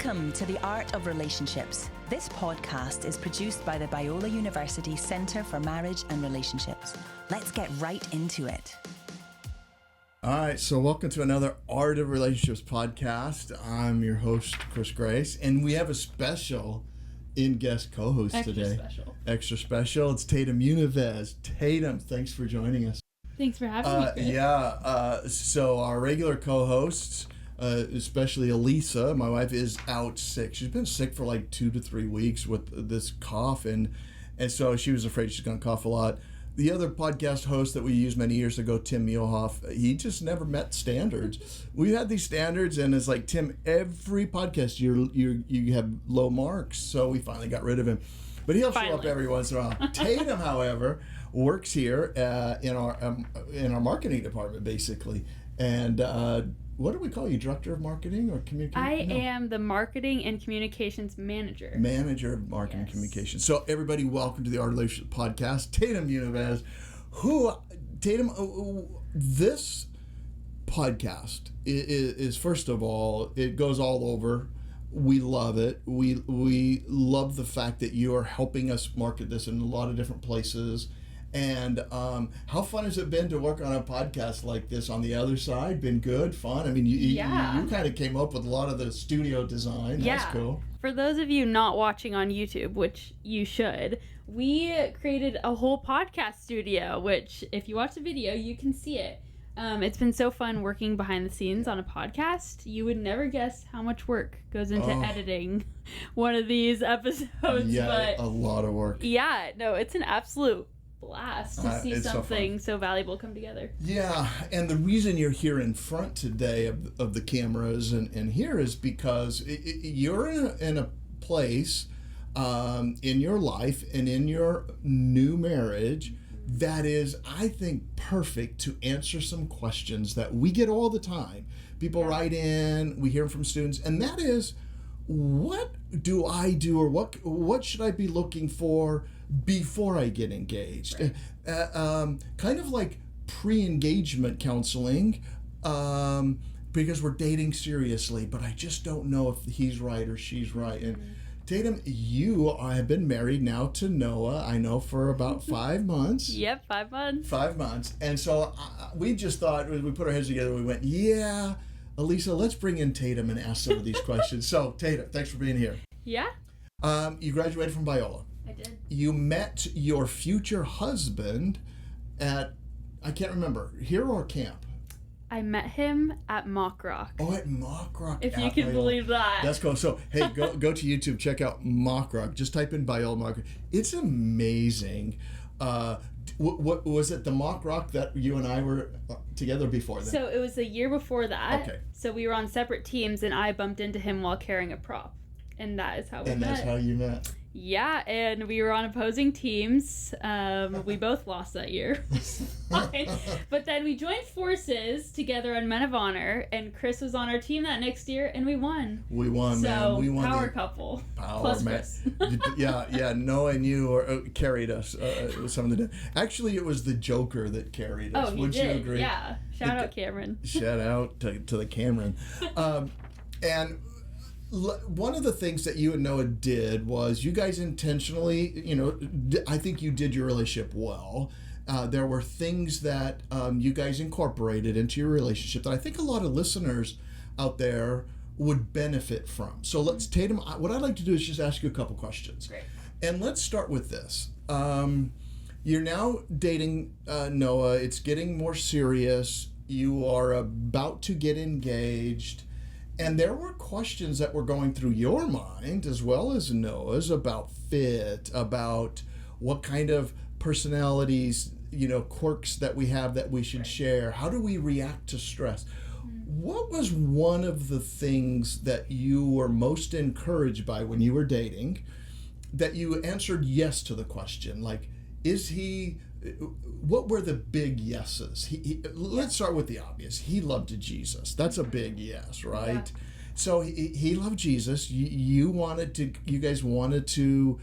Welcome to The Art of Relationships. This podcast is produced by the Biola University Center for Marriage and Relationships. Let's get right into it. All right, so welcome to another Art of Relationships podcast. I'm your host, Chris Grace, and we have a special in-guest co-host today. Extra special. It's Tatum Munivez. Tatum, thanks for joining us. Thanks for having me, Chris. So our regular co-hosts, especially Elisa, my wife, is out sick. She's been sick for like 2 to 3 weeks with this cough, and so she was afraid she's going to cough a lot. The other podcast host that we used many years ago, Tim Muehlhoff, he just never met standards. We had these standards, and it's like, Tim, every podcast you have low marks, so we finally got rid of him. But he'll show up every once in a while. Tatum, however, works here in our marketing department, basically. And what do we call you? Director of Marketing or Communications? I am the Marketing and Communications Manager. Manager of Marketing and Communications. So everybody, welcome to the Art of Relationships podcast. Tatum Munivez. This podcast is, first of all, it goes all over. We love it. We love the fact that you are helping us market this in a lot of different places. And how fun has it been to work on a podcast like this on the other side? Been good, fun? I mean, you kind of came up with a lot of the studio design. That's cool. For those of you not watching on YouTube, which you should, we created a whole podcast studio, which if you watch the video, you can see it. It's been so fun working behind the scenes on a podcast. You would never guess how much work goes into editing one of these episodes. Yeah, but a lot of work. Yeah, no, it's an absolute blast to see something so valuable come together. Yeah, and the reason you're here in front today of the cameras and here is because you're in a place in your life and in your new marriage that is, I think, perfect to answer some questions that we get all the time. People write in, we hear from students, and that is, what do I do, or what should I be looking for before I get engaged? Right. Kind of like pre-engagement counseling, because we're dating seriously, but I just don't know if he's right or she's right. And Tatum, you have been married now to Noah, I know, for about 5 months. Yep, 5 months. 5 months. And so we just thought, we put our heads together, we went, Elisa, let's bring in Tatum and ask some of these questions. So, Tatum, thanks for being here. Yeah. You graduated from Biola. I did. You met your future husband at, I can't remember, here or camp? I met him at Mock Rock. Oh, at Mock Rock. If you can believe that. That's cool. So, hey, go to YouTube, check out Mock Rock. Just type in Biola Mock Rock. It's amazing. What was it, the Mock Rock that you and I were together before then? So it was a year before that. Okay. So we were on separate teams, and I bumped into him while carrying a prop. And that is how we met. And that's how you met. Yeah, and we were on opposing teams. We both lost that year. But then we joined forces together on Men of Honor, and Chris was on our team that next year, and we won. We won, man. We won. Power couple. Power, plus man. Chris. Yeah. Noah and you carried us. It was something to do. Actually, it was the Joker that carried us. Oh, he Would did. You agree? Yeah. Shout out Cameron. Shout out to the Cameron. And one of the things that you and Noah did was you guys intentionally, I think you did your relationship well. There were things that you guys incorporated into your relationship that I think a lot of listeners out there would benefit from. So Tatum, what I'd like to do is just ask you a couple questions. Great. And let's start with this. You're now dating Noah. It's getting more serious. You are about to get engaged. And there were questions that were going through your mind as well as Noah's about fit, about what kind of personalities, quirks that we have that we should share. How do we react to stress? What was one of the things that you were most encouraged by when you were dating that you answered yes to the question? Like, what were the big yeses? Let's start with the obvious. He loved Jesus. That's a big yes, right? Yeah. So he loved Jesus. You guys wanted to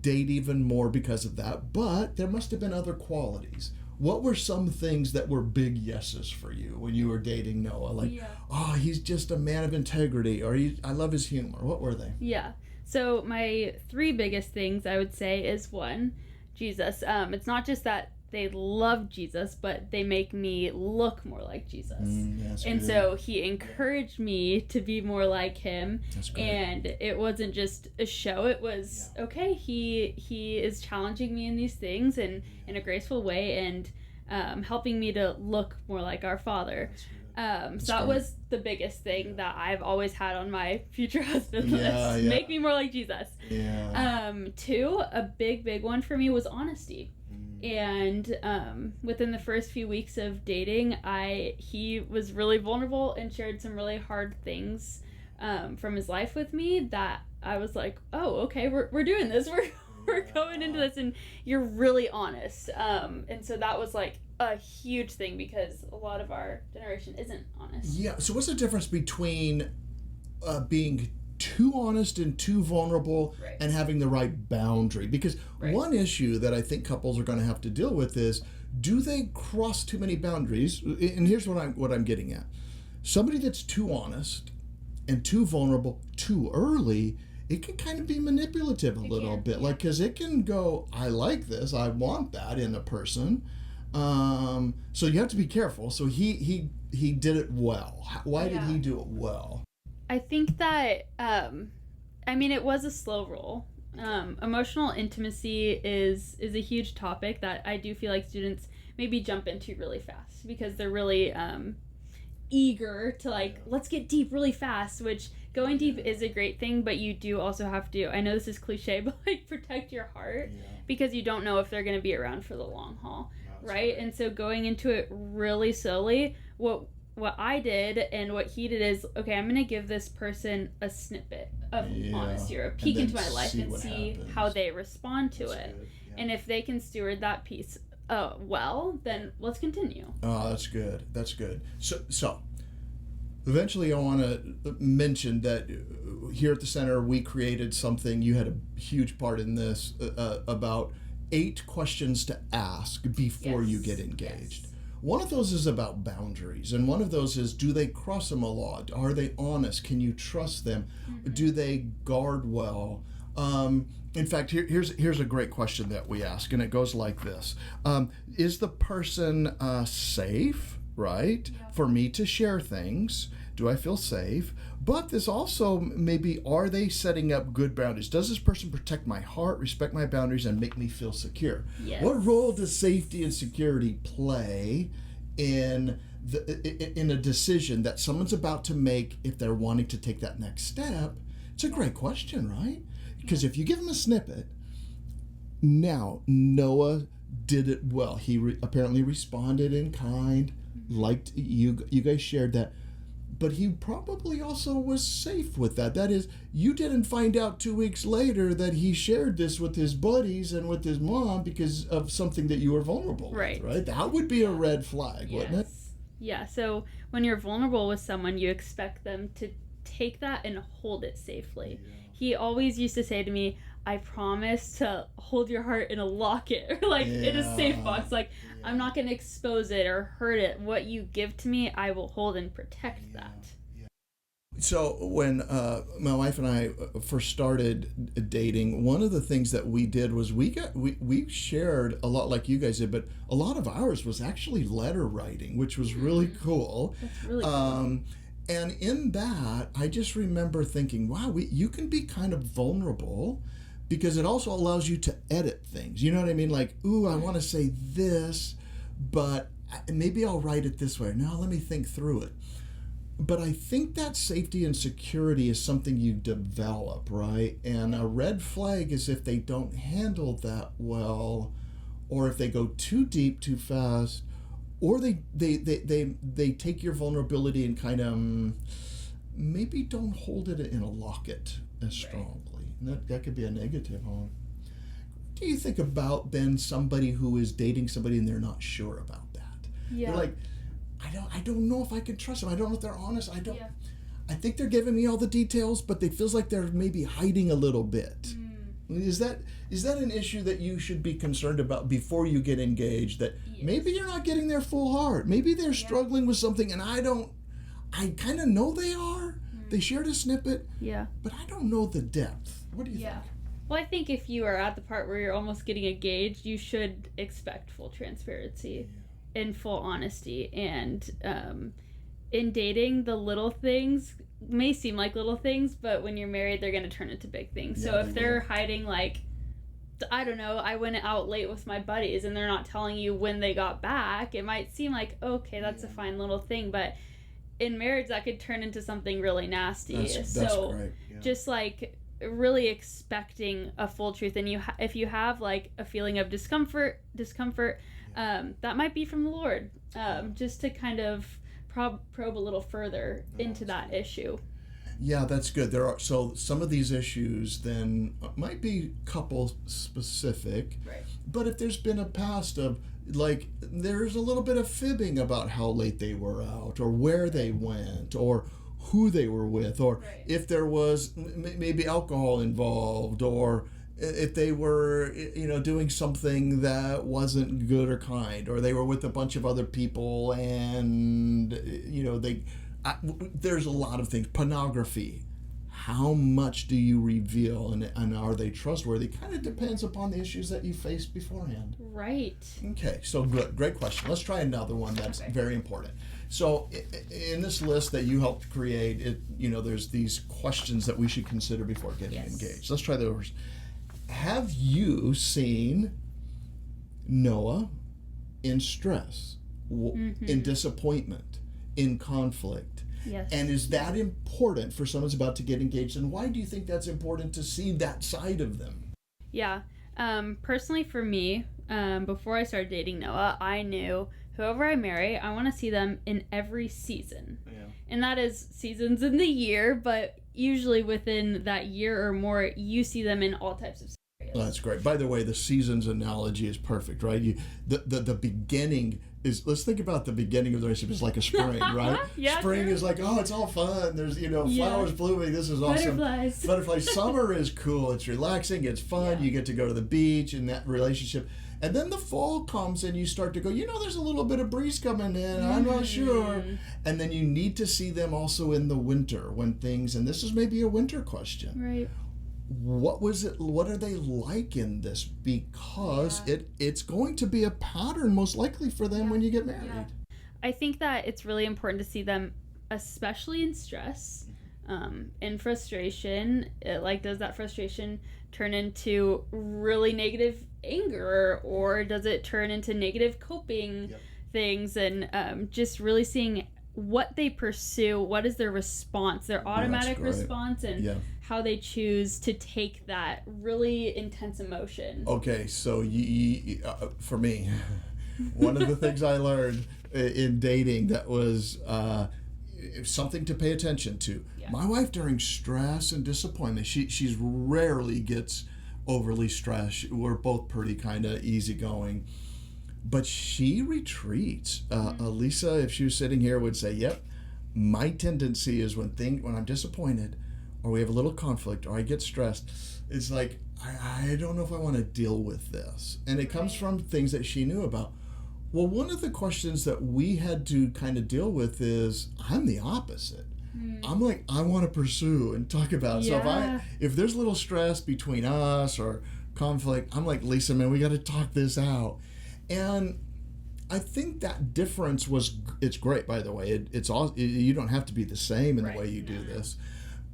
date even more because of that, but there must have been other qualities. what were some things that were big yeses for you when you were dating Noah? Like, oh, he's just a man of integrity, or I love his humor. What were they? Yeah. So my 3 biggest things I would say is 1, Jesus. It's not just that they love Jesus, but they make me look more like Jesus. And good. so he encouraged me to be more like him. That's great. And it wasn't just a show. It was, okay, he is challenging me in these things and in a graceful way and helping me to look more like our Father. So that was the biggest thing that I've always had on my future husband list. Make me more like Jesus. 2, a big one for me was honesty. And within the first few weeks of dating, he was really vulnerable and shared some really hard things from his life with me that I was like, oh, okay, we're doing this. We're going into this, and you're really honest. And so that was like a huge thing because a lot of our generation isn't honest. Yeah. So what's the difference between being too honest and too vulnerable and having the right boundary? Because one issue that I think couples are going to have to deal with is, do they cross too many boundaries? And here's what I'm getting at. Somebody that's too honest and too vulnerable too early, it can kind of be manipulative a little bit. Like, because it can go, I like this, I want that in a person. So you have to be careful. So he did it well. Why did he do it well? I think that, it was a slow roll. Emotional intimacy is a huge topic that I do feel like students maybe jump into really fast because they're really eager to let's get deep really fast, which going deep is a great thing, but you do also have to, I know this is cliche, but protect your heart because you don't know if they're going to be around for the long haul, right? And so going into it really slowly, what I did and what he did is, okay, I'm going to give this person a snippet of honesty or a peek into my life and see how they respond to it. And if they can steward that piece well, then let's continue. Oh, that's good. That's good. So eventually I want to mention that here at the center, we created something, you had a huge part in this, about 8 questions to ask before you get engaged. Yes. One of those is about boundaries, and one of those is, do they cross them a lot? Are they honest? Can you trust them? Do they guard well? In fact, here's a great question that we ask, and it goes like this. Is the person safe, right, for me to share things? Do I feel safe? But this also maybe, are they setting up good boundaries? Does this person protect my heart, respect my boundaries, and make me feel secure? Yes. What role does safety and security play in a decision that someone's about to make if they're wanting to take that next step? It's a great question, right? Because if you give them a snippet, now Noah did it well. He apparently responded in kind, liked you guys shared that. But he probably also was safe with that. That is, you didn't find out 2 weeks later that he shared this with his buddies and with his mom because of something that you were vulnerable with, right? That would be a red flag, wouldn't it? Yeah, so when you're vulnerable with someone, you expect them to take that and hold it safely. Yeah. He always used to say to me, I promise to hold your heart in a locket or in a safe box. I'm not going to expose it or hurt it. What you give to me, I will hold and protect that. Yeah. So when my wife and I first started dating, one of the things that we did was we shared a lot like you guys did, but a lot of ours was actually letter writing, which was really cool. That's really cool. And in that, I just remember thinking, wow, you can be kind of vulnerable because it also allows you to edit things. You know what I mean? Ooh, I want to say this, but maybe I'll write it this way. Now let me think through it. But I think that safety and security is something you develop, right? And a red flag is if they don't handle that well, or if they go too deep too fast, or they take your vulnerability and kind of maybe don't hold it in a locket as strongly. And that could be a negative, huh? What do you think about then somebody who is dating somebody and they're not sure about that? Yeah. They're like, I don't know if I can trust them. I don't know if they're honest. I think they're giving me all the details, but it feels like they're maybe hiding a little bit. Is that an issue that you should be concerned about before you get engaged? That maybe you're not getting their full heart. Maybe they're struggling with something, and I kind of know they are. They shared a snippet. Yeah. But I don't know the depth. What do you think? Well, I think if you are at the part where you're almost getting engaged, you should expect full transparency and full honesty. And in dating, the little things may seem like little things, but when you're married, they're going to turn into big things. So if they're hiding, like, I don't know, I went out late with my buddies and they're not telling you when they got back, it might seem like, okay, that's a fine little thing. But in marriage, that could turn into something really nasty. That's great. Yeah. Just like really expecting a full truth, and if you have like a feeling of discomfort, that might be from the Lord, just to kind of probe a little further into that issue. Yeah, that's good. So some of these issues then might be couple specific, right? But if there's been a past of, like, there's a little bit of fibbing about how late they were out, or where they went, or who they were with, or if there was maybe alcohol involved, or if they were, doing something that wasn't good or kind, or they were with a bunch of other people, and there's a lot of things. Pornography. How much do you reveal, and are they trustworthy? Kind of depends upon the issues that you faced beforehand. Right. Okay, so good. Great question. Let's try another one that's very important. So in this list that you helped create, there's these questions that we should consider before getting engaged. Let's try those. Have you seen Noah in stress, in disappointment, in conflict? Yes. And is that important for someone who's about to get engaged? And why do you think that's important to see that side of them? Yeah. Personally for me, before I started dating Noah, I knew whoever I marry, I want to see them in every season. Yeah. And that is seasons in the year, but usually within that year or more, you see them in all types of scenarios. Well, that's great. By the way, the seasons analogy is perfect, right? The beginning is, let's think about the beginning of the relationship as like a spring, right? Yeah, spring is like, oh, it's all fun. There's, flowers blooming. This is awesome. Butterflies. Summer is cool. It's relaxing. It's fun. You get to go to the beach in that relationship. And then the fall comes and you start to go, there's a little bit of breeze coming in. I'm not sure. And then you need to see them also in the winter when things, and this is maybe a winter question. Right. What was it? What are they like in this? Because it's going to be a pattern most likely for them when you get married. Yeah. I think that it's really important to see them, especially in stress, in frustration. Does that frustration turn into really negative anger, or does it turn into negative coping things? And just really seeing what they pursue, what is their response, their automatic response, and how they choose to take that really intense emotion. Okay, so for me, one of the things I learned in dating that was something to pay attention to. Yeah. My wife, during stress and disappointment, she's rarely gets overly stressed. We're both pretty kind of easygoing. But she retreats. Elisa, if she was sitting here, would say, yep, my tendency is when I'm disappointed, or we have a little conflict, or I get stressed, it's like, I don't know if I want to deal with this. And it comes from things that she knew about. Well, one of the questions that we had to kind of deal with is, I'm the opposite. I'm like, I want to pursue and talk about it. So if there's a little stress between us or conflict, I'm like, Lisa, man, we got to talk this out. And I think that difference it's great, by the way. It's all, you don't have to be the same in the way you do this.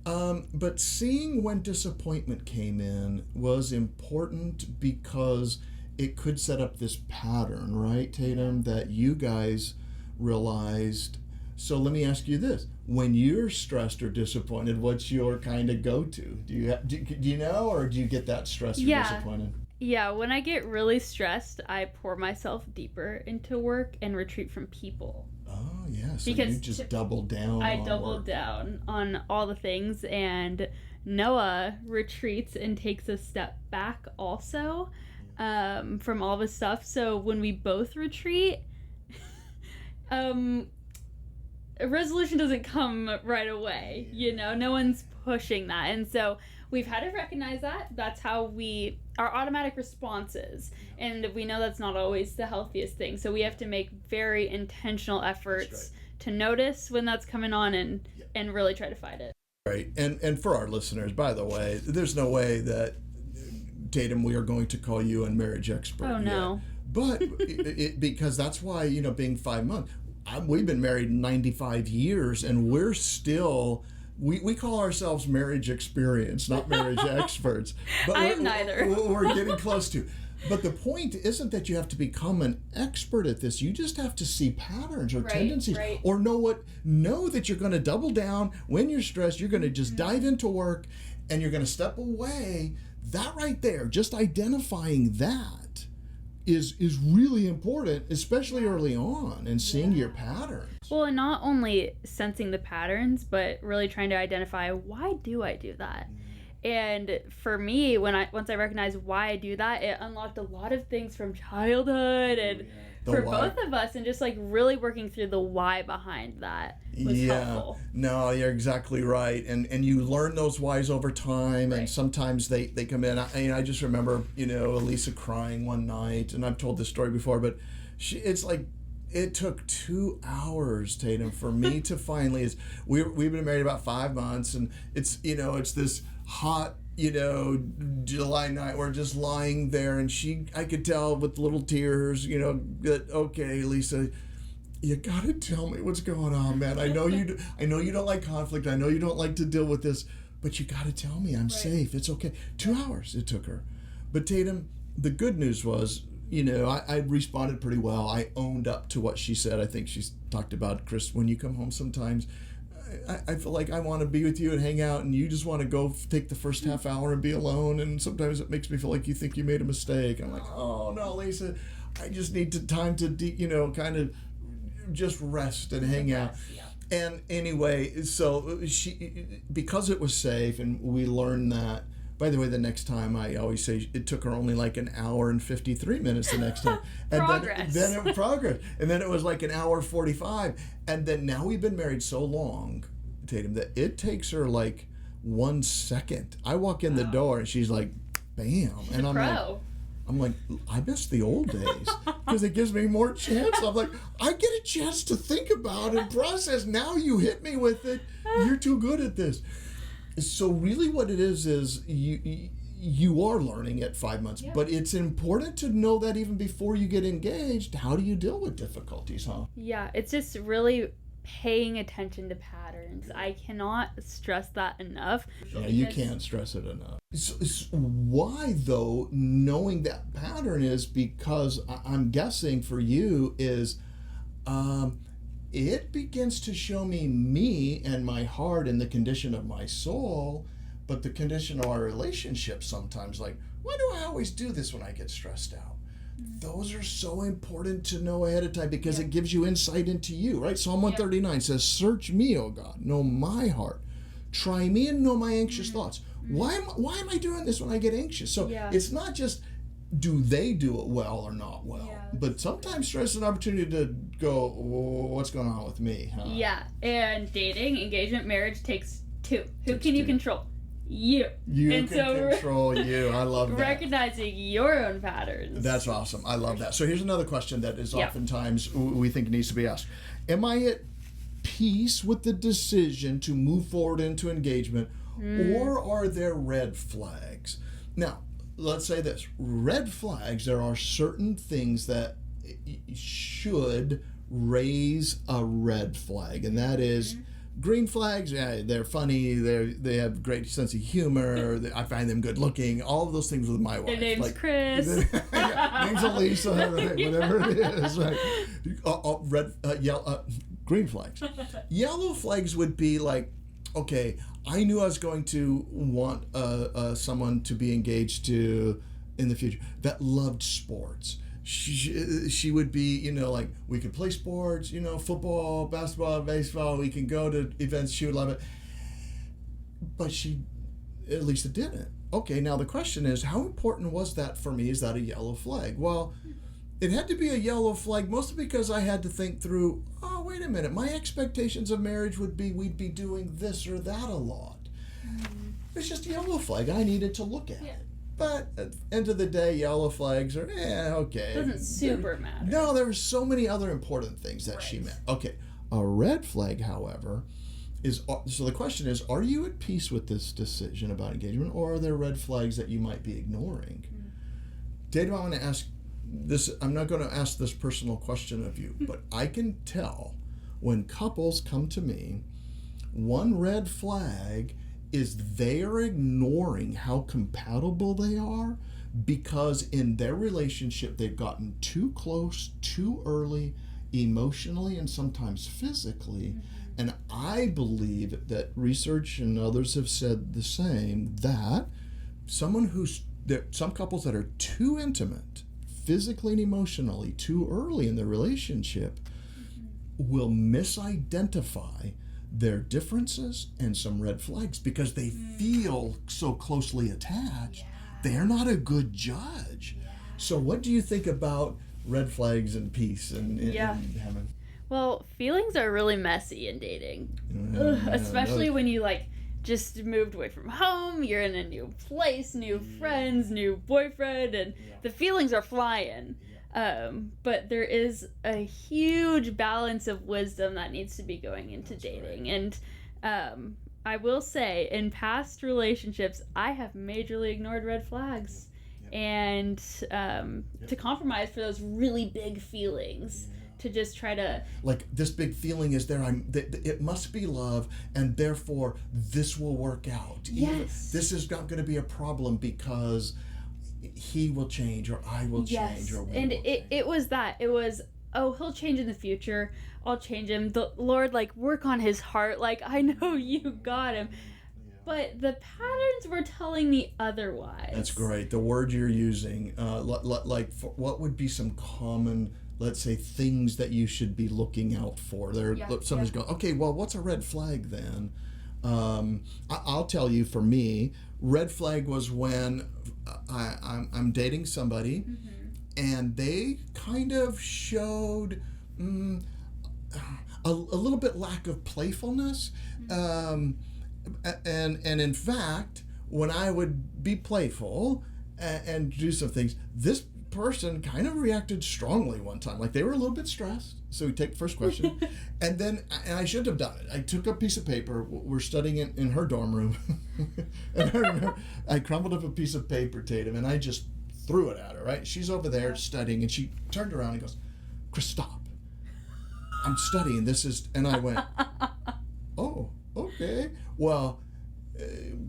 But seeing when disappointment came in was important because it could set up this pattern, right, Tatum, that you guys realized. So let me ask you this. When you're stressed or disappointed, what's your kind of go-to? Do you know, or do you get that stressed or disappointed? Yeah, when I get really stressed, I pour myself deeper into work and retreat from people. Oh, yeah. So because you just double down I double down on all the things, and Noah retreats and takes a step back also from all the stuff. So when we both retreat, a resolution doesn't come right away. No one's pushing that. And so we've had to recognize that. That's how our automatic responses. And we know that's not always the healthiest thing. So we have to make very intentional efforts to notice when that's coming on and really try to fight it. Right. And for our listeners, by the way, there's no way that, Tatum, we are going to call you a marriage expert. Oh, no. Yet. But because that's why, being 5 months, we've been married 95 years and we're still, we call ourselves marriage experience, not marriage experts. But I am neither. We're getting close to. But the point isn't that you have to become an expert at this. You just have to see patterns or tendencies or know that you're going to double down when you're stressed. You're going to just dive into work and you're going to step away. That right there, just identifying that is really important, especially early on, and seeing your patterns. Well, and not only sensing the patterns, but really trying to identify, why do I do that? And for me, once I recognized why I do that, it unlocked a lot of things from childhood and for both of us, and just like really working through the why behind that was helpful. No, you're exactly right. And you learn those whys over time, and sometimes they come in. I just remember, Elisa crying one night, and I've told this story before, but it's like, it took 2 hours, Tatum, for me to finally, we've been married about 5 months, and it's this hot, July night, we're just lying there, and I could tell with little tears, that, okay, Lisa, you gotta tell me what's going on, man. I know you don't like conflict. I know you don't like to deal with this, but you gotta tell me I'm safe. It's okay. 2 hours it took her. But Tatum, the good news was, I responded pretty well. I owned up to what she said. I think she's talked about, Chris, when you come home sometimes, I feel like I want to be with you and hang out, and you just want to go take the first half hour and be alone, and sometimes it makes me feel like you think you made a mistake. I'm like, oh, no, Lisa, I just need time to kind of just rest and hang out. And anyway, so because it was safe, and we learned that. By the way, the next time, I always say it took her only like an hour and 53 minutes the next time. And Progress. Then it was progress. And then it was like an hour 45. And then now we've been married so long, Tatum, that it takes her like 1 second. I walk in the door and she's like, bam. And I'm like, I miss the old days because it gives me more chance. I'm like, I get a chance to think about and process. Now you hit me with it. You're too good at this. So really what it is you are learning at 5 months, but it's important to know that even before you get engaged, how do you deal with difficulties, huh? Yeah, it's just really paying attention to patterns. I cannot stress that enough. Yeah, you can't stress it enough. So why, though, knowing that pattern is because I'm guessing for you is... it begins to show me and my heart and the condition of my soul, but the condition of our relationship sometimes, like, why do I always do this when I get stressed out? Those are so important to know ahead of time because it gives you insight into you, right? Psalm 139 says, search me, O God, know my heart. Try me and know my anxious thoughts. Why am I doing this when I get anxious? So it's not just, do they do it well or not well? But sometimes stress is an opportunity to go, what's going on with me? Huh? Yeah, and dating, engagement, marriage takes two. Who can you control? You. You can control you. I love that. Recognizing your own patterns. That's awesome. I love that. So here's another question that is oftentimes we think needs to be asked. Am I at peace with the decision to move forward into engagement, or are there red flags? Now, let's say this. Red flags, there are certain things that should raise a red flag, and that is green flags. Yeah, they're funny. They have great sense of humor. I find them good looking. All of those things with my wife. Their name's Chris. Name's Elisa. Right, whatever it is. Right. Green flags. Yellow flags would be like, okay, I knew I was going to want someone to be engaged to in the future that loved sports. She would be, like, we could play sports, football, basketball, baseball. We can go to events. She would love it. But at least it didn't. Okay, now the question is, how important was that for me? Is that a yellow flag? Well, it had to be a yellow flag mostly because I had to think through, oh, wait a minute. My expectations of marriage would be we'd be doing this or that a lot. It's just a yellow flag. I needed to look at it. But at the end of the day, yellow flags are, okay. Doesn't super matter. No, there were so many other important things that she Right. meant. Okay, a red flag, however, is, so the question is, are you at peace with this decision about engagement, or are there red flags that you might be ignoring? Tatum, I'm going to ask this, I'm not going to ask this personal question of you, but I can tell when couples come to me, one red flag is they are ignoring how compatible they are because in their relationship they've gotten too close too early, emotionally and sometimes physically. And I believe that research and others have said the same, that some couples that are too intimate physically and emotionally too early in their relationship will misidentify their differences and some red flags because they feel so closely attached. They're not a good judge. So what do you think about red flags and peace and having? Well, feelings are really messy in dating. Especially when you just moved away from home, you're in a new place, new friends, new boyfriend, and the feelings are flying. But there is a huge balance of wisdom that needs to be going into dating. Right. And I will say, in past relationships, I have majorly ignored red flags. And to compromise for those really big feelings. To just try to... Like, this big feeling is there, it must be love, and therefore this will work out. Yes. This is not going to be a problem because he will change or I will change. Or and it was that. It was, he'll change in the future. I'll change him. The Lord, work on his heart. I know you got him. But the patterns were telling me otherwise. That's great. The word you're using, what would be some common... let's say things that you should be looking out for. Somebody's going, okay, well, what's a red flag then? I'll tell you, for me, red flag was when I'm dating somebody and they kind of showed a little bit lack of playfulness. And in fact, when I would be playful and do some things, this person kind of reacted strongly one time. They were a little bit stressed. So we take the first question. and I shouldn't have done it. I took a piece of paper. We're studying it in her dorm room. And I remember I crumpled up a piece of paper, Tatum, and I just threw it at her, right? She's over there studying, and she turned around and goes, Chris, stop. I'm studying. And I went, oh, okay. Well,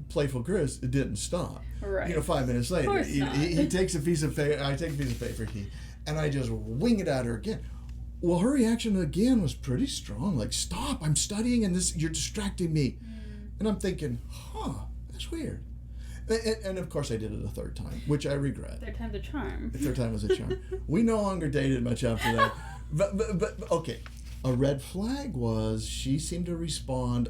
playful Chris, it didn't stop. Right. 5 minutes later, he takes a piece of paper. I take a piece of paper, and I just wing it at her again. Well, her reaction again was pretty strong. Stop! I'm studying, and you're distracting me. And I'm thinking, that's weird. And of course, I did it a third time, which I regret. Third time's a charm. The third time was a charm. We no longer dated much after that. But okay, a red flag was she seemed to respond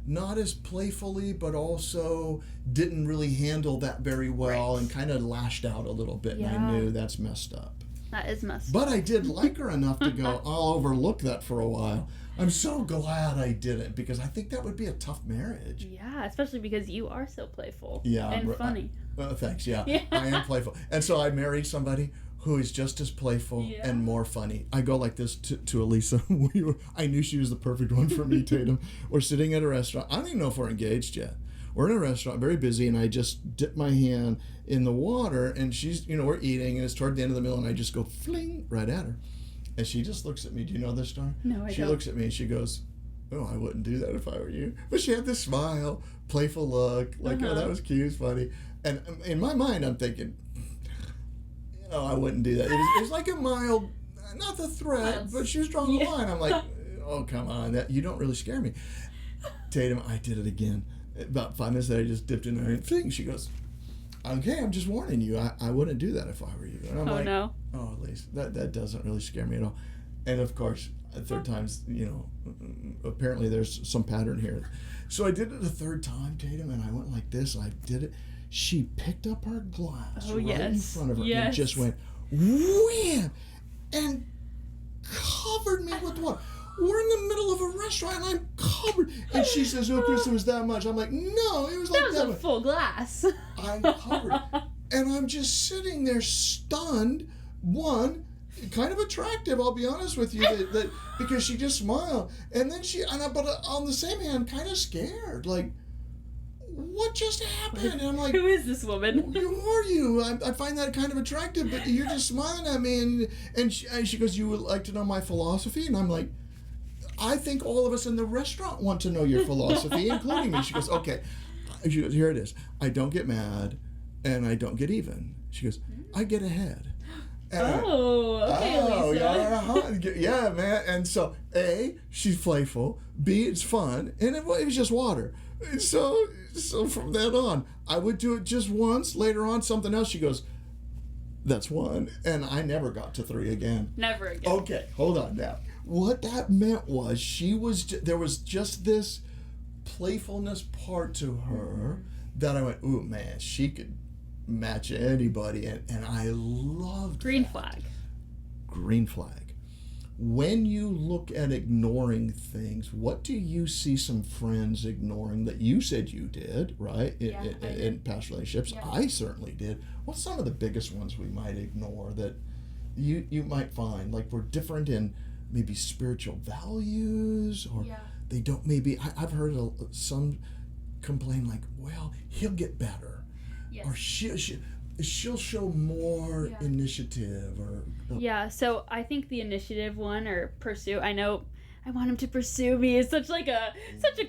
not as playfully, but also didn't really handle that very well, and kind of lashed out a little bit. And I knew that's messed up. That is messed up. But I did like her enough to go, I'll overlook that for a while. I'm so glad I didn't, because I think that would be a tough marriage. Yeah, especially because you are so playful. Yeah, and funny. Thanks, yeah. I am playful. And so I married somebody who is just as playful and more funny. I go like this to Elisa. I knew she was the perfect one for me, Tatum. We're sitting at a restaurant. I don't even know if we're engaged yet. We're in a restaurant, very busy, and I just dip my hand in the water, and she's, we're eating, and it's toward the end of the meal, and I just go fling right at her. And she just looks at me. Do you know this, Star? No, I don't. She looks at me, and she goes, oh, I wouldn't do that if I were you. But she had this smile, playful look, oh, that was cute, funny. And in my mind, I'm thinking, I wouldn't do that. It was like a mild, not the threat, but she was drawing the line. I'm like, oh, come on, you don't really scare me. Tatum, I did it again. About 5 minutes later, I just dipped in her and fling. She goes, okay, I'm just warning you. I wouldn't do that if I were you. And I'm no. Oh, at least that doesn't really scare me at all. And of course, a third time's, apparently there's some pattern here. So I did it a third time, Tatum, and I went like this, and I did it. She picked up her glass in front of her and just went wham and covered me with water. we're in the middle of a restaurant and I'm covered. And she says, oh, Chris, it was that much. I'm like, no, it was like that. That was a full glass. I'm covered. And I'm just sitting there stunned. One, kind of attractive, I'll be honest with you, that because she just smiled. And then but on the same hand, kind of scared. Like, what just happened? And I'm like, who is this woman? Who are you? I find that kind of attractive, but you're just smiling at me. And she goes, you would like to know my philosophy? And I'm like, I think all of us in the restaurant want to know your philosophy, including me. She goes, okay. She goes, here it is. I don't get mad, and I don't get even. She goes, I get ahead. And Okay, Lisa. Yeah, man. And so, A, she's playful. B, it's fun. And it was just water. And so from then on, I would do it just once. Later on, something else. She goes, that's one. And I never got to 3 again. Never again. Okay, hold on now. What that meant was there was just this playfulness part to her that I went, ooh, man, she could match anybody. And I loved Green that. flag. Green flag. When you look at ignoring things, what do you see some friends ignoring that you said you did, right? In past relationships? Yeah. I certainly did. What's some of the biggest ones we might ignore that you might find? Like we're different in maybe spiritual values, or they don't maybe, I've heard some complain like, well, he'll get better. Yes. Or she'll show more initiative or so I think the initiative one, or pursue, I know I want him to pursue me is such a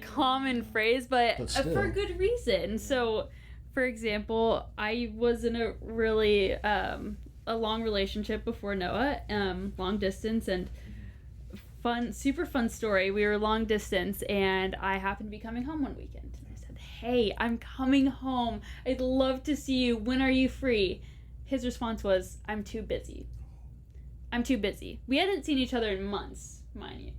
common phrase, but for a good reason. So for example, I was in a really a long relationship before Noah, long distance, and super fun story. We were long distance and I happened to be coming home one weekend. Hey, I'm coming home. I'd love to see you. When are you free? His response was, I'm too busy. I'm too busy. We hadn't seen each other in months, mind you.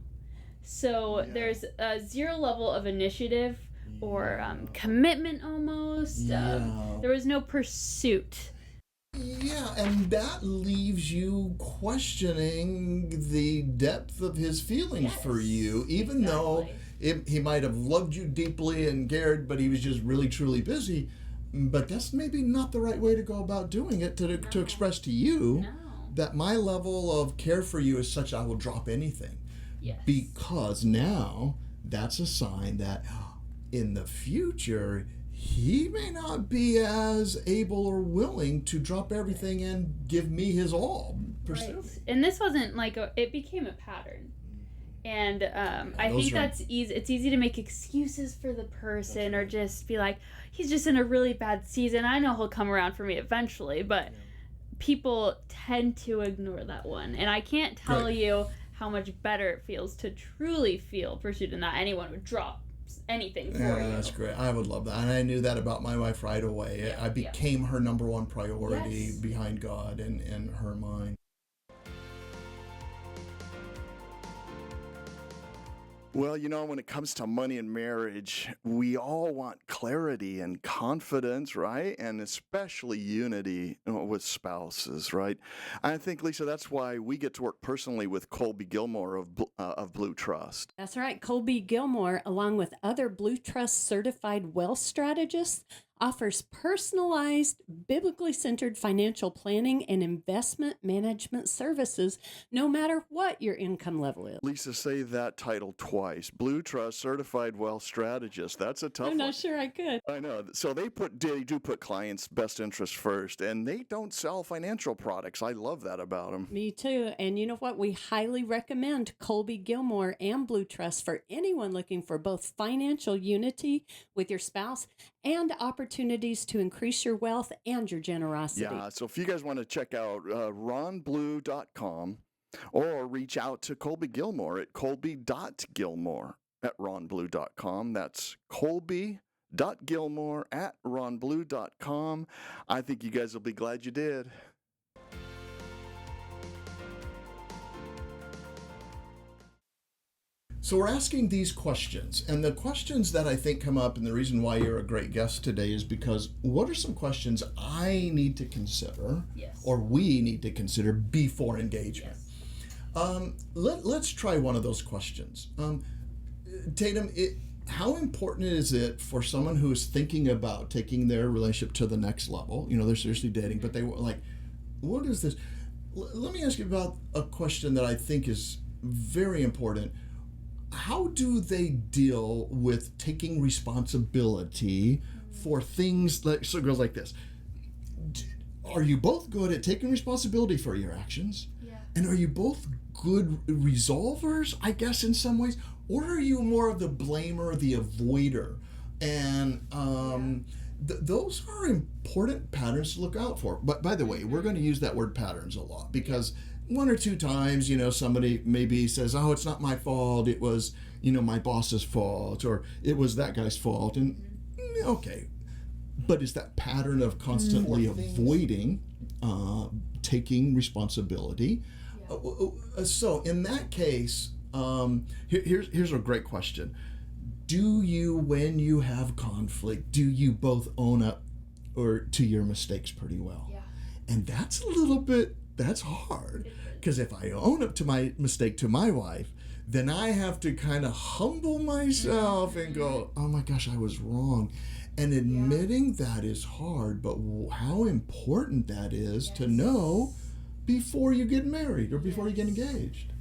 So there's a zero level of initiative or commitment almost. There was no pursuit. Yeah, and that leaves you questioning the depth of his feelings for you, even though he might have loved you deeply and cared, but he was just really, truly busy. But that's maybe not the right way to go about doing it, to express to you that my level of care for you is such I will drop anything. Yes. Because now that's a sign that in the future, he may not be as able or willing to drop everything and give me his all. Right. And this wasn't like it became a pattern. And I think that's easy. It's easy to make excuses for the person, or just be like, he's just in a really bad season. I know he'll come around for me eventually, but people tend to ignore that one. And I can't tell you how much better it feels to truly feel pursued, and that anyone would drop anything for you. That's great. I would love that. And I knew that about my wife right away. I became her number one priority behind God in her mind. Well, when it comes to money and marriage, we all want clarity and confidence, right? And especially unity with spouses, right? I think, Lisa, that's why we get to work personally with Colby Gilmore of Blue Trust. That's right. Colby Gilmore, along with other Blue Trust certified wealth strategists, offers personalized, biblically centered financial planning and investment management services, no matter what your income level is. Lisa, say that title twice. Blue Trust Certified Wealth Strategist. That's a tough one. I'm not sure I could. I know. So they do put clients' best interest first, and they don't sell financial products. I love that about them. Me too. And you know what? We highly recommend Colby Gilmore and Blue Trust for anyone looking for both financial unity with your spouse and opportunities to increase your wealth and your generosity. Yeah, so if you guys want to check out ronblue.com or reach out to Colby Gilmore at colby.gilmore@ronblue.com. That's colby.gilmore@ronblue.com. I think you guys will be glad you did. So we're asking these questions, and the questions that I think come up, and the reason why you're a great guest today is because what are some questions I need to consider, or we need to consider before engagement? Let's try one of those questions. Tatum, how important is it for someone who is thinking about taking their relationship to the next level? You know, they're seriously dating, but they were like, what is this? Let me ask you about a question that I think is very important. How do they deal with taking responsibility for things like, so it goes like this. Are you both good at taking responsibility for your actions? Yeah. And are you both good resolvers, I guess, in some ways? Or are you more of the blamer, the avoider? And those are important patterns to look out for. But by the way, we're going to use that word patterns a lot because one or two times, you know, somebody maybe says, oh, it's not my fault. It was, you know, my boss's fault, or it was that guy's fault. And okay. But it's that pattern of constantly avoiding taking responsibility. Yeah. So in that case, here's a great question. Do you, when you have conflict, do you both own up to your mistakes pretty well? Yeah. And that's that's hard. Because if I own up to my mistake to my wife, then I have to kind of humble myself and go, oh my gosh, I was wrong. And admitting that is hard, but how important that is to know before you get married or before you get engaged.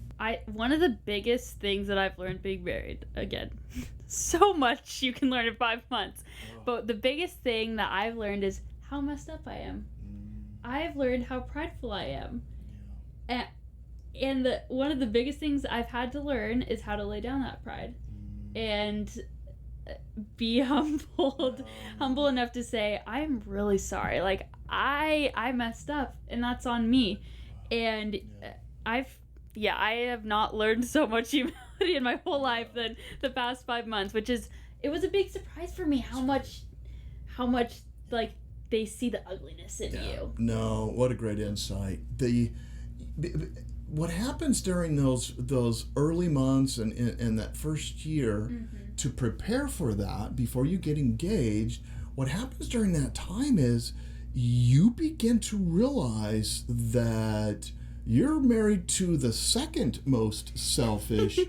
One of the biggest things that I've learned being married, again, so much you can learn in 5 months, but the biggest thing that I've learned is how messed up I am. I've learned how prideful I am. And one of the biggest things I've had to learn is how to lay down that pride and be humble enough to say, I'm really sorry. Like, I messed up and that's on me. And I have not learned so much humility in my whole life than the past 5 months, it was a big surprise for me how much like they see the ugliness in you. No, what a great insight. What happens during those early months and that first year to prepare for that before you get engaged, what happens during that time is you begin to realize that you're married to the second most selfish,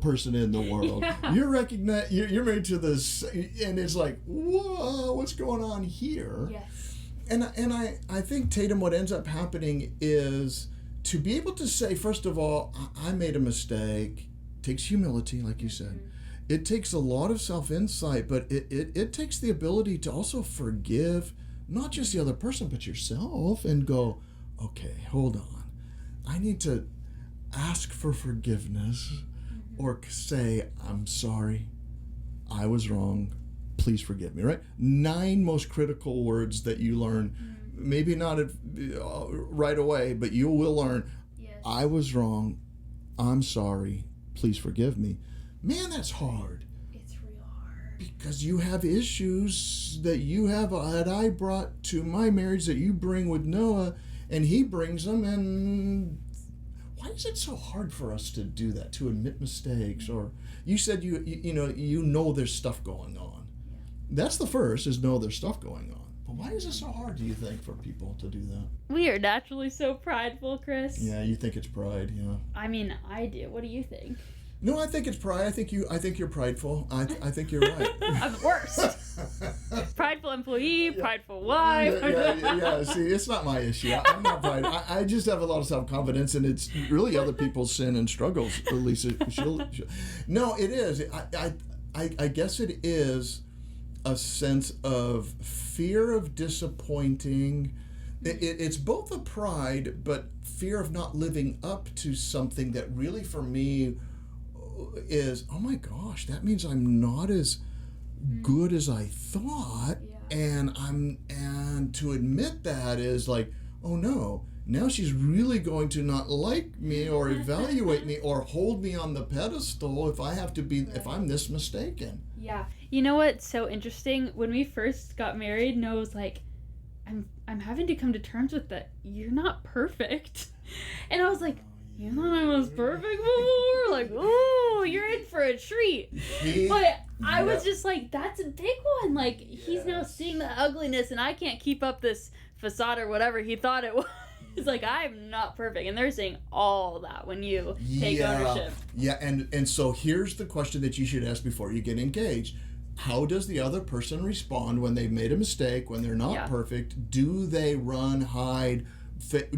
person in the world. Yeah. You're married to this, and it's like, whoa, what's going on here? Yes. And I think, Tatum, what ends up happening is to be able to say, first of all, I made a mistake. Takes humility, like you said. It takes a lot of self-insight, but it takes the ability to also forgive not just the other person, but yourself, and go, okay, hold on. I need to ask for forgiveness or say, I'm sorry, I was wrong, please forgive me, right? 9 most critical words that you learn, maybe not right away, but you will learn, I was wrong, I'm sorry, please forgive me. Man, that's hard. It's real hard. Because you have issues that I brought to my marriage that you bring with Noah, and he brings them, and why is it so hard for us to do that, to admit mistakes? Or you said you know there's stuff going on. Yeah. That's the first, is know there's stuff going on. But why is it so hard, do you think, for people to do that? We are naturally so prideful, Chris. Yeah, you think it's pride, yeah. I mean, I do. What do you think? No, I think it's pride. I think you're prideful. I think you're right. I'm the worst. Prideful employee, prideful wife. Yeah. See, it's not my issue. I'm not prideful. I just have a lot of self-confidence, and it's really other people's sin and struggles. At least she'll. No, it is. I guess it is a sense of fear of disappointing. It's both a pride, but fear of not living up to something that really, for me, is, oh my gosh, that means I'm not as good as I thought. Yeah. And to admit that is like, oh no, now she's really going to not like me or evaluate me or hold me on the pedestal if if I'm this mistaken. Yeah. You know what's so interesting? When we first got married, Noah was like, I'm having to come to terms with that. You're not perfect. And I was like, you thought I was perfect before? Like, ooh, you're in for a treat. But I was just like, that's a big one. Like, he's now seeing the ugliness, and I can't keep up this facade or whatever he thought it was. It's like, I'm not perfect. And they're saying all that when you take ownership. Yeah, and so here's the question that you should ask before you get engaged. How does the other person respond when they've made a mistake, when they're not perfect? Do they run, hide?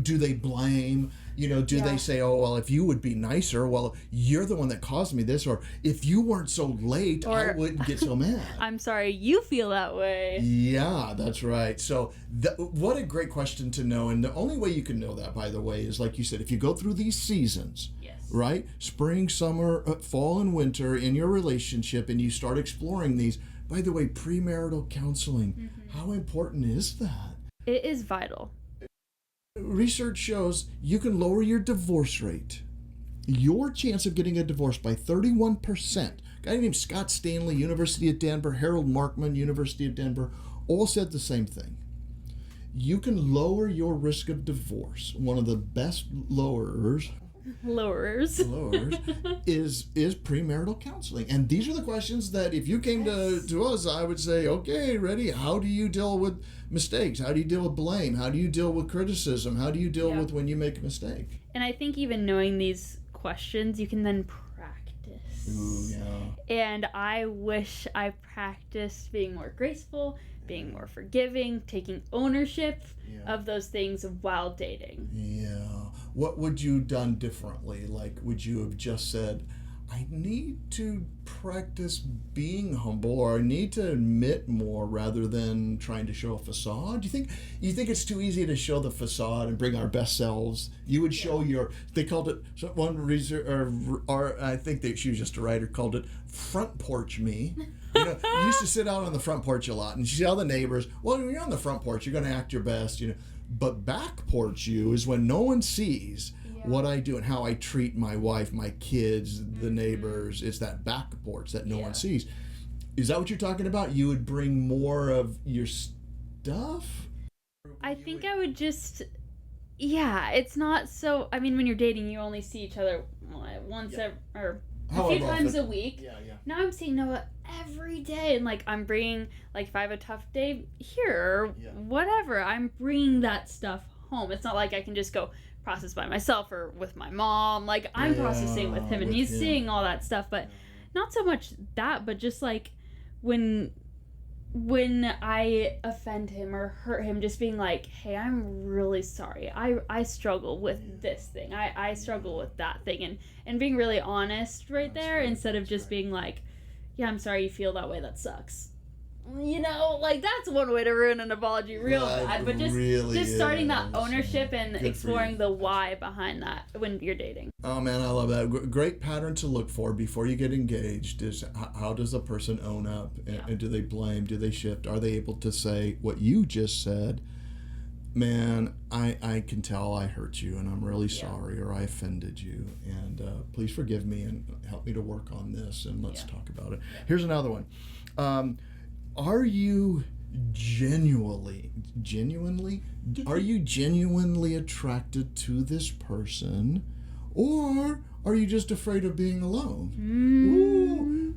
Do they blame? Do they say, oh, well, if you would be nicer, well, you're the one that caused me this, or if you weren't so late, I wouldn't get so mad. I'm sorry you feel that way. Yeah, that's right. So what a great question to know. And the only way you can know that, by the way, is like you said, if you go through these seasons, right? Spring, summer, fall, and winter in your relationship, and you start exploring these. By the way, premarital counseling, how important is that? It is vital. Research shows you can lower your divorce rate, your chance of getting a divorce, by 31%. A guy named Scott Stanley, University of Denver, Harold Markman, University of Denver, all said the same thing. You can lower your risk of divorce. One of the best lowerers is premarital counseling. And these are the questions that if you came to us, I would say, okay, ready, how do you deal with mistakes? How do you deal with blame? How do you deal with criticism? How do you deal with when you make a mistake? And I think even knowing these questions, you can then practice. Ooh, yeah. And I wish I practiced being more graceful, being more forgiving, taking ownership of those things while dating. Yeah. What would you done differently? Like, would you have just said, I need to practice being humble, or I need to admit more, rather than trying to show a facade? You think it's too easy to show the facade and bring our best selves? You would show they called it, one reason, or I think that she was just a writer, called it front porch me. You used to sit out on the front porch a lot, and you see all the neighbors. Well, when you're on the front porch, you're going to act your best, But back porch you is when no one sees what I do and how I treat my wife, my kids, the neighbors. It's that back porch that no one sees. Is that what you're talking about? You would bring more of your stuff? I think I would just, it's not so, I mean, when you're dating, you only see each other once or a few times a week. Now I'm seeing Noah every day, and like I'm bringing, like if I have a tough day here or whatever, I'm bringing that stuff home. It's not like I can just go process by myself or with my mom. Like I'm processing with him, and he's seeing all that stuff. But not so much that, but just like when I offend him or hurt him, just being like, hey, I'm really sorry. I struggle with this thing. I struggle with that thing. And being really honest there, instead of just being like, yeah, I'm sorry you feel that way. That sucks. Like that's one way to ruin an apology real bad. But just starting that ownership and exploring the why behind that when you're dating. Oh man, I love that. Great pattern to look for before you get engaged is how does a person own up? And do they blame? Do they shift? Are they able to say what you just said? Man, I can tell I hurt you, and I'm really sorry, or I offended you, and please forgive me and help me to work on this, and let's talk about it. Here's another one. Are you genuinely attracted to this person, or are you just afraid of being alone?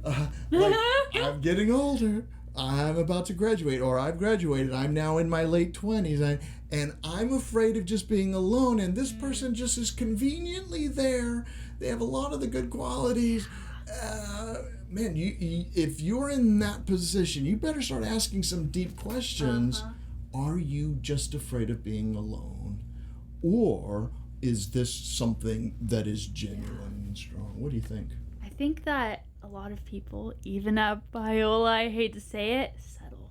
I'm getting older. I'm about to graduate, or I've graduated. I'm now in my late 20s, and I'm afraid of just being alone, and this person just is conveniently there. They have a lot of the good qualities. Man, if you're in that position, you better start asking some deep questions. Are you just afraid of being alone? Or is this something that is genuine and strong? What do you think? I think that a lot of people, even at Biola, I hate to say it, settle.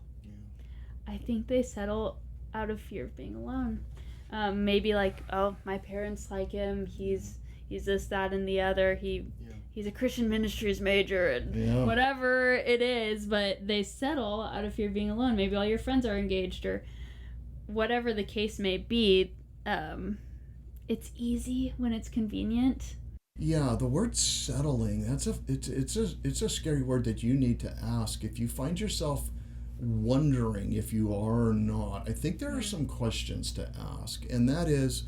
I think they settle out of fear of being alone. Maybe like, oh, my parents like him. He's this, that, and the other. He's a Christian ministries major and whatever it is, but they settle out of fear of being alone. Maybe all your friends are engaged or whatever the case may be. It's easy when it's convenient. Yeah, the word settling, it's a scary word that you need to ask. If you find yourself wondering if you are or not, I think there are some questions to ask, and that is,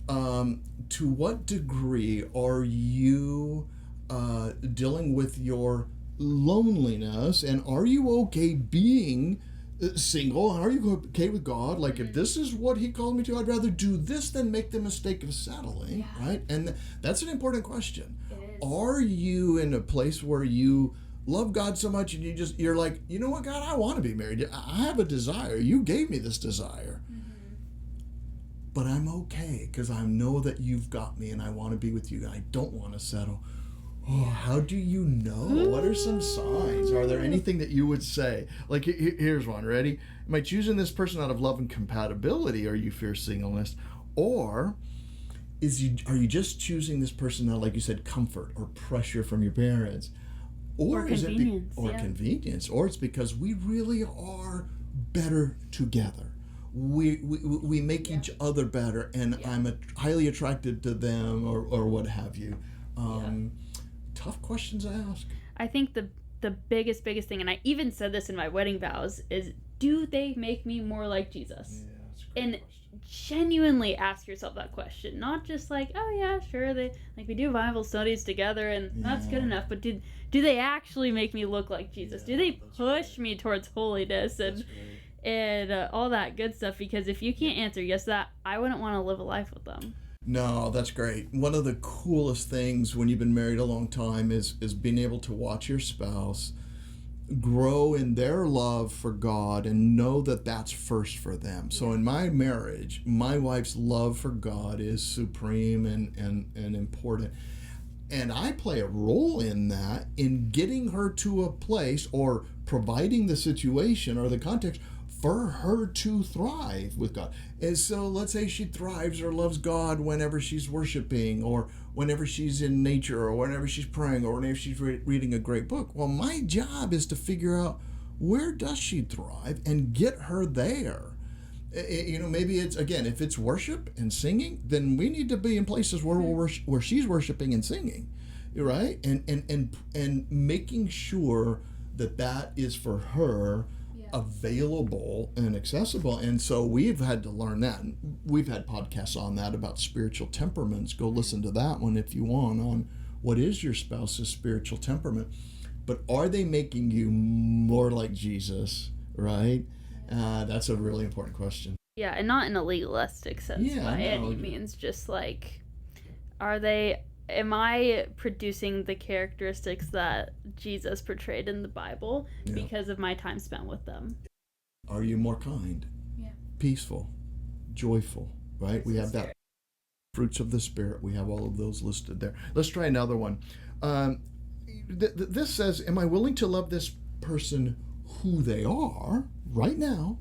to what degree are you dealing with your loneliness, and are you okay being single, are you okay with God? Like, if this is what he called me to, I'd rather do this than make the mistake of settling, right? And that's an important question. It is. Are you in a place where you love God so much and you're like, you know what, God, I want to be married. I have a desire. You gave me this desire. But I'm okay because I know that you've got me and I want to be with you. I don't want to settle. Oh, how do you know? What are some signs? Are there anything that you would say? Like, here's one. Ready? Am I choosing this person out of love and compatibility, or you fear singleness? Or are you just choosing this person out, like you said, comfort or pressure from your parents? Or is convenience. Convenience. Or it's because we really are better together. We make each other better, and I'm highly attracted to them, or what have you. Tough questions to ask. I think the biggest thing, and I even said this in my wedding vows, is, do they make me more like Jesus? Yeah, that's a great And question. genuinely ask yourself that question. Not just like, oh yeah, sure, we do Bible studies together and that's good enough, but do they actually make me look like Jesus? Do they push me towards holiness and all that good stuff? Because if you can't answer yes to that, I wouldn't want to live a life with them. No, that's great. One of the coolest things when you've been married a long time is being able to watch your spouse grow in their love for God and know that that's first for them. So in my marriage, my wife's love for God is supreme and important. And I play a role in that, in getting her to a place or providing the situation or the context for her to thrive with God. And so let's say she thrives or loves God whenever she's worshiping, or whenever she's in nature, or whenever she's praying, or whenever she's reading a great book. Well, my job is to figure out, where does she thrive, and get her there. Maybe it's, again, if it's worship and singing, then we need to be in places where she's worshiping and singing, right? And making sure that is for her available and accessible. And so we've had to learn that. We've had podcasts on that about spiritual temperaments. Go listen to that one if you want, on what is your spouse's spiritual temperament. But are they making you more like Jesus, right? That's a really important question. Yeah, and not in a legalistic sense by any means. Just like, am I producing the characteristics that Jesus portrayed in the Bible because of my time spent with them? Are you more kind? Yeah. Peaceful, joyful, right? We have that fruits of the Spirit. We have all of those listed there. Let's try another one. This says, am I willing to love this person who they are right now,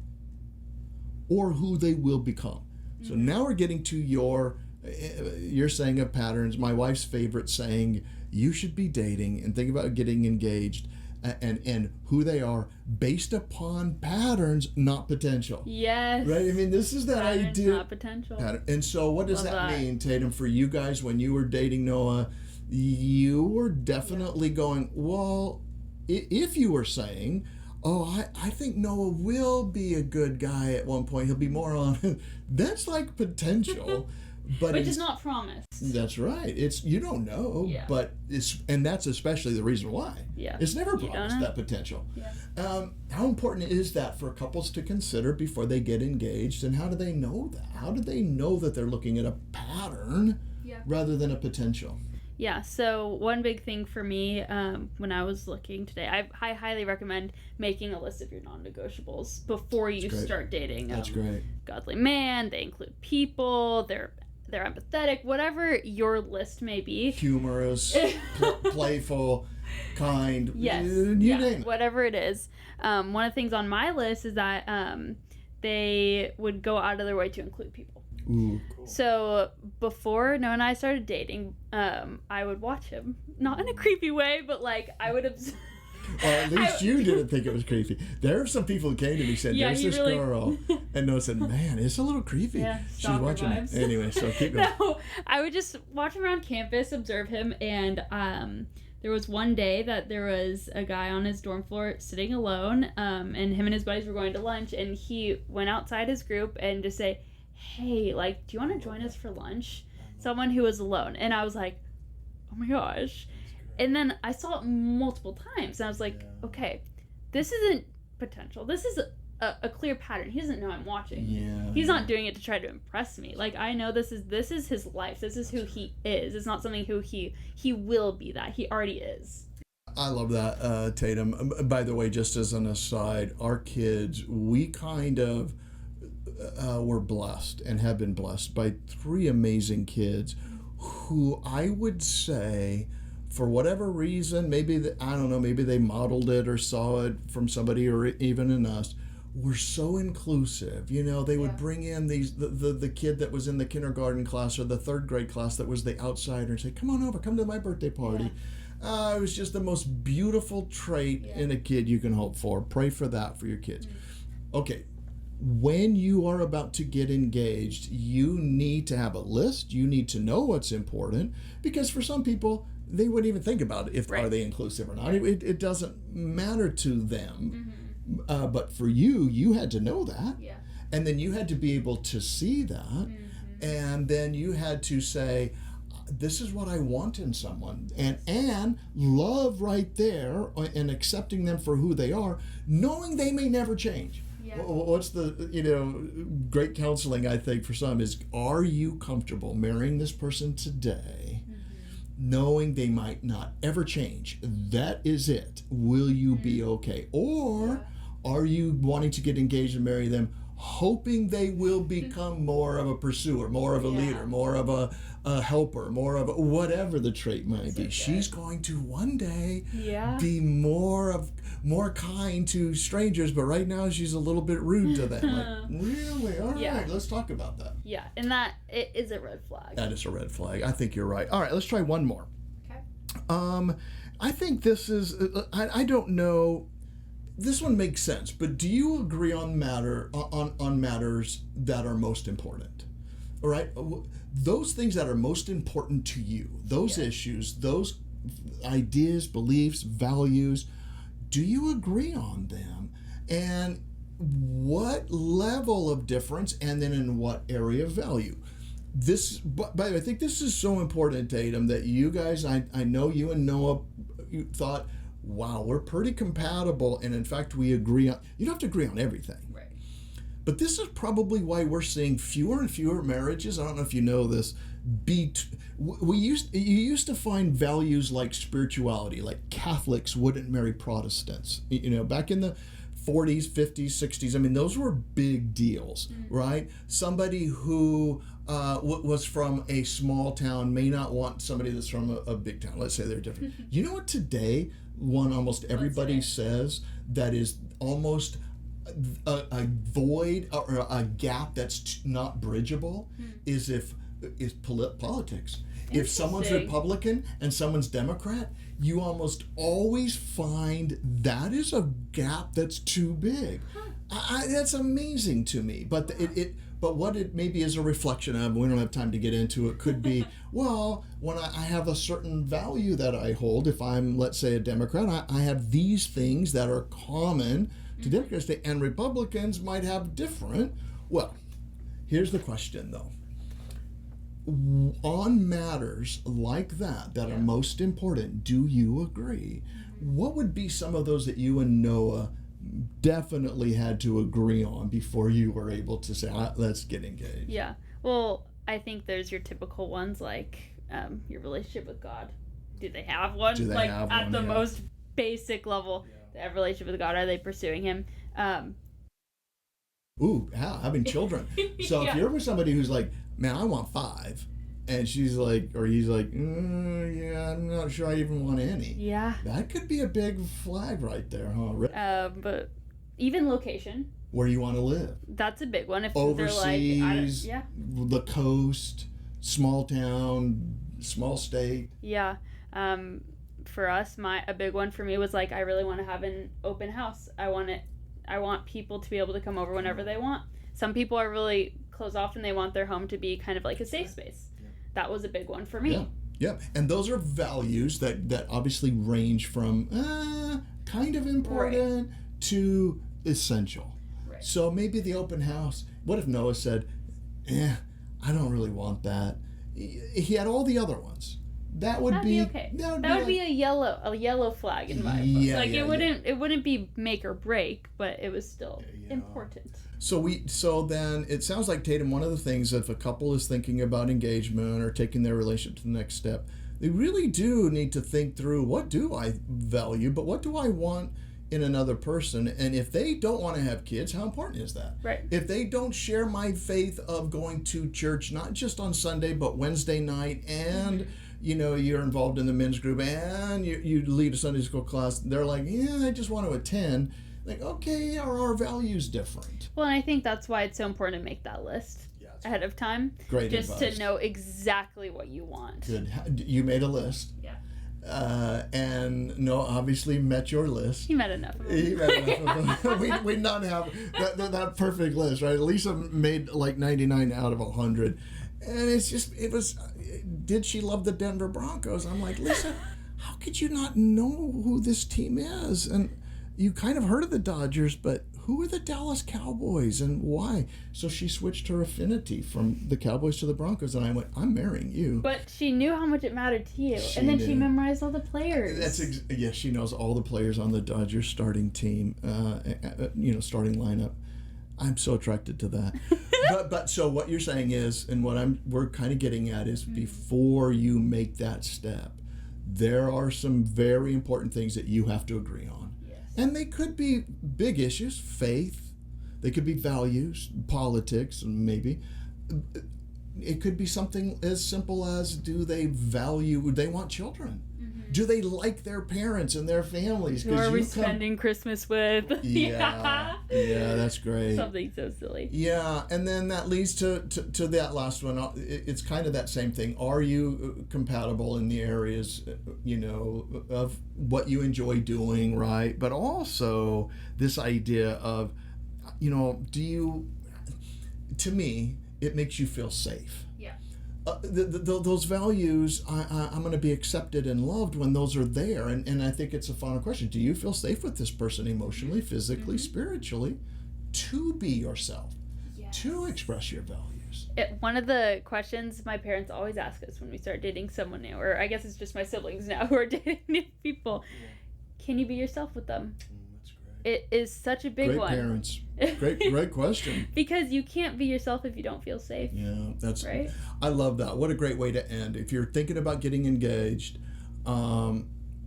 or who they will become? So now we're getting to you're saying of patterns. My wife's favorite saying, you should be dating and think about getting engaged and who they are based upon patterns, not potential. Yes. Right? I mean, this is that patterns, idea. Not potential. Pattern. And so what does Love that that mean, Tatum, for you guys when you were dating Noah? You were definitely going, well, if you were saying, I think Noah will be a good guy at one point, he'll be more on, that's like potential. But which is not promised. That's right. It's, you don't know, but and that's especially the reason why. Yeah. It's never promised, that potential. Yeah. How important is that for couples to consider before they get engaged, and how do they know that? How do they know that they're looking at a pattern rather than a potential? Yeah, so one big thing for me when I was looking today, I highly recommend making a list of your non-negotiables before you start dating. That's great. Godly man, they include people, they're empathetic, whatever your list may be. Humorous, playful, kind, yes, you name it. Whatever it is. One of the things on my list is that they would go out of their way to include people. Ooh, cool. So before Noah and I started dating, I would watch him, not in a creepy way, but like I would observe. Well, at least you didn't think it was creepy. There are some people who came to me and said, there's this girl. And Noah said, man, it's a little creepy. Yeah, she's watching vibes. it. Anyway, so keep going. No, I would just watch him around campus, observe him, and there was one day that there was a guy on his dorm floor sitting alone, and him and his buddies were going to lunch, and he went outside his group and just say, hey, like, do you want to join us for lunch? Someone who was alone. And I was like, oh my gosh. And then I saw it multiple times, and I was like, okay, this isn't potential. This is a clear pattern. He doesn't know I'm watching. Yeah. He's not doing it to try to impress me. Like, I know this is his life. This is who he is. It's not something who he will be that. He already is. I love that, Tatum. By the way, just as an aside, our kids, we kind of were blessed and have been blessed by 3 amazing kids who I would say, for whatever reason, maybe maybe they modeled it or saw it from somebody or even in us, were so inclusive. You know, they would bring in the kid that was in the kindergarten class or the 3rd grade class that was the outsider and say, come on over, come to my birthday party. It was just the most beautiful trait in a kid you can hope for. Pray for that for your kids. Okay. When you are about to get engaged, you need to have a list. You need to know what's important, because for some people, they wouldn't even think about it. Are they inclusive or not? It doesn't matter to them. But for you, you had to know that. Yeah. And then you had to be able to see that. And then you had to say, this is what I want in someone. And love right there and accepting them for who they are, knowing they may never change. Yeah. What's the, great counseling, I think, for some is, are you comfortable marrying this person today, knowing they might not ever change? That is it. Will you be okay? Or are you wanting to get engaged and marry them, hoping they will become more of a pursuer, more of a leader, more of a helper, more of a, whatever the trait might be. She's going to one day be more kind to strangers, but right now she's a little bit rude to them. Like, really? All right, let's talk about that. Yeah, and it is a red flag. That is a red flag. I think you're right. All right, let's try one more. Okay. I think this is, I don't know, this one makes sense, but do you agree on matters that are most important? All right? Those things that are most important to you, those issues, those ideas, beliefs, values, do you agree on them? And what level of difference, and then in what area of value? This, by the way, I think this is so important, Tatum, that you guys, I know you and Noah, you thought, wow, we're pretty compatible, and in fact, we agree on, you don't have to agree on everything. Right. But this is probably why we're seeing fewer and fewer marriages. I don't know if you know this. You used to find values like spirituality, like Catholics wouldn't marry Protestants. Back in the 40s, 50s, 60s, I mean, those were big deals, right? Somebody who was from a small town may not want somebody that's from a big town. Let's say they're different. You know what today, almost everybody says that is almost a void or a gap that's not bridgeable is politics. If someone's Republican and someone's Democrat, you almost always find that is a gap that's too big. That's amazing to me. But but what it maybe is a reflection of, we don't have time to get into it, could be, well, when I have a certain value that I hold, if I'm, let's say, a Democrat, I have these things that are common to Democrats, and Republicans might have different. Well, here's the question, though. On matters like that are most important, do you agree? What would be some of those that you and Noah definitely had to agree on before you were able to say, let's get engaged? Yeah. Well, I think there's your typical ones, like your relationship with God. Do they have one? Do they like have at one? the most basic level, they have a relationship with God. Are they pursuing Him? Having children. So if you're with somebody who's like, man, I want 5, and she's like, or he's like, I'm not sure I even want any. Yeah. That could be a big flag right there, huh? But even location. Where you want to live. That's a big one. If overseas, they're like, the coast, small town, small state. Yeah. For us, a big one for me was like, I really want to have an open house. I want people to be able to come over whenever they want. Some people are really closed off and they want their home to be kind of like a safe space. That was a big one for me. Yeah. And those are values that obviously range from kind of important to essential. Right. So maybe the open house, what if Noah said, I don't really want that. He had all the other ones, that would That'd be okay. That would be a yellow flag in my book. Like it wouldn't be make or break, but it was still important. So then it sounds like, Tatum, one of the things, if a couple is thinking about engagement or taking their relationship to the next step, they really do need to think through, what do I value, but what do I want in another person? And if they don't want to have kids, how important is that? Right. If they don't share my faith of going to church, not just on Sunday, but Wednesday night, and you're involved in the men's group, and you lead a Sunday school class, they're like, I just want to attend. Like, okay, are our values different? Well, and I think that's why it's so important to make that list ahead of time. Great just advice. To know exactly what you want. Good. You made a list. Yeah. And Noah obviously met your list. He met enough of them. He met enough of them. we not have that perfect list, right? Lisa made like 99 out of 100. And did she love the Denver Broncos? I'm like, Lisa, how could you not know who this team is? And you kind of heard of the Dodgers, but who are the Dallas Cowboys and why? So she switched her affinity from the Cowboys to the Broncos, and I went, I'm marrying you. But she knew how much it mattered to you, and then she memorized all the players. Yes, she knows all the players on the Dodgers starting team, starting lineup. I'm so attracted to that. but so what you're saying is, and what we're kind of getting at is, before you make that step, there are some very important things that you have to agree on. Yes. And they could be big issues, faith. They could be values, politics, maybe. It could be something as simple as, do they want children? Mm-hmm. Do they like their parents and their families? Who are we spending Christmas with? Yeah, that's great. Something so silly. Yeah, and then that leads to that last one. It's kind of that same thing. Are you compatible in the areas, of what you enjoy doing, right? But also this idea of, to me, it makes you feel safe. Yeah. Those values, I'm going to be accepted and loved when those are there. And I think it's a final question. Do you feel safe with this person emotionally, physically, spiritually, to be yourself, to express your values? One of the questions my parents always ask us when we start dating someone new, or I guess it's just my siblings now who are dating new people, can you be yourself with them? It is such a big one. Parents. Great question. Because you can't be yourself if you don't feel safe. Yeah, that's right. I love that. What a great way to end. If you're thinking about getting engaged, can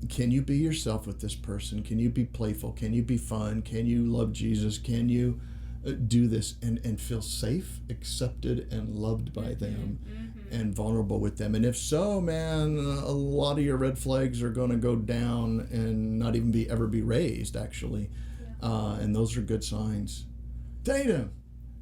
you be yourself with this person? Can you be playful? Can you be fun? Can you love Jesus? Can you do this and feel safe, accepted, and loved by them, and vulnerable with them? And if so, man, a lot of your red flags are going to go down and not even ever be raised, actually. And those are good signs. Tatum,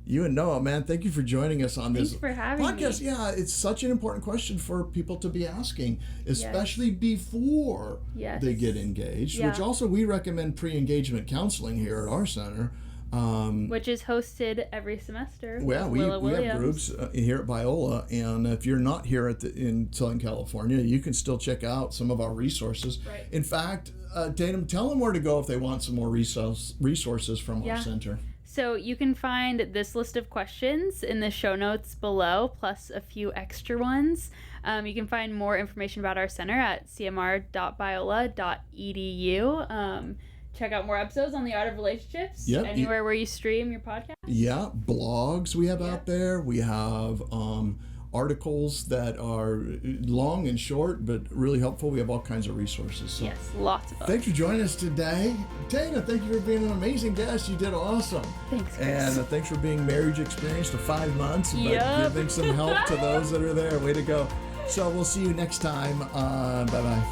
you and Noah, man, thank you for joining us on this Thanks for having podcast. me. Yeah, it's such an important question for people to be asking, especially before they get engaged, which also we recommend pre-engagement counseling here at our center. Which is hosted every semester. Well, we have groups here at Biola, and if you're not here in Southern California, you can still check out some of our resources. Right. In fact, Tatum, tell them where to go if they want some more resources from our center. So you can find this list of questions in the show notes below, plus a few extra ones. You can find more information about our center at cmr.biola.edu. Check out more episodes on the art of relationships. Anywhere where you stream your podcast. Yeah, blogs we have out there. We have articles that are long and short, but really helpful. We have all kinds of resources. So yes, lots of them. Thanks for joining us today. Tatum, thank you for being an amazing guest. You did awesome. Thanks, Chris. And thanks for being marriage experienced to 5 months, but giving some help to those that are there. Way to go. So we'll see you next time. Bye-bye.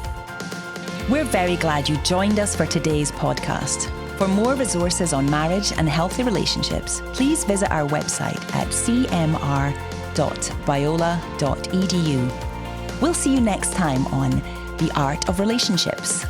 We're very glad you joined us for today's podcast. For more resources on marriage and healthy relationships, please visit our website at cmr.biola.edu. We'll see you next time on The Art of Relationships.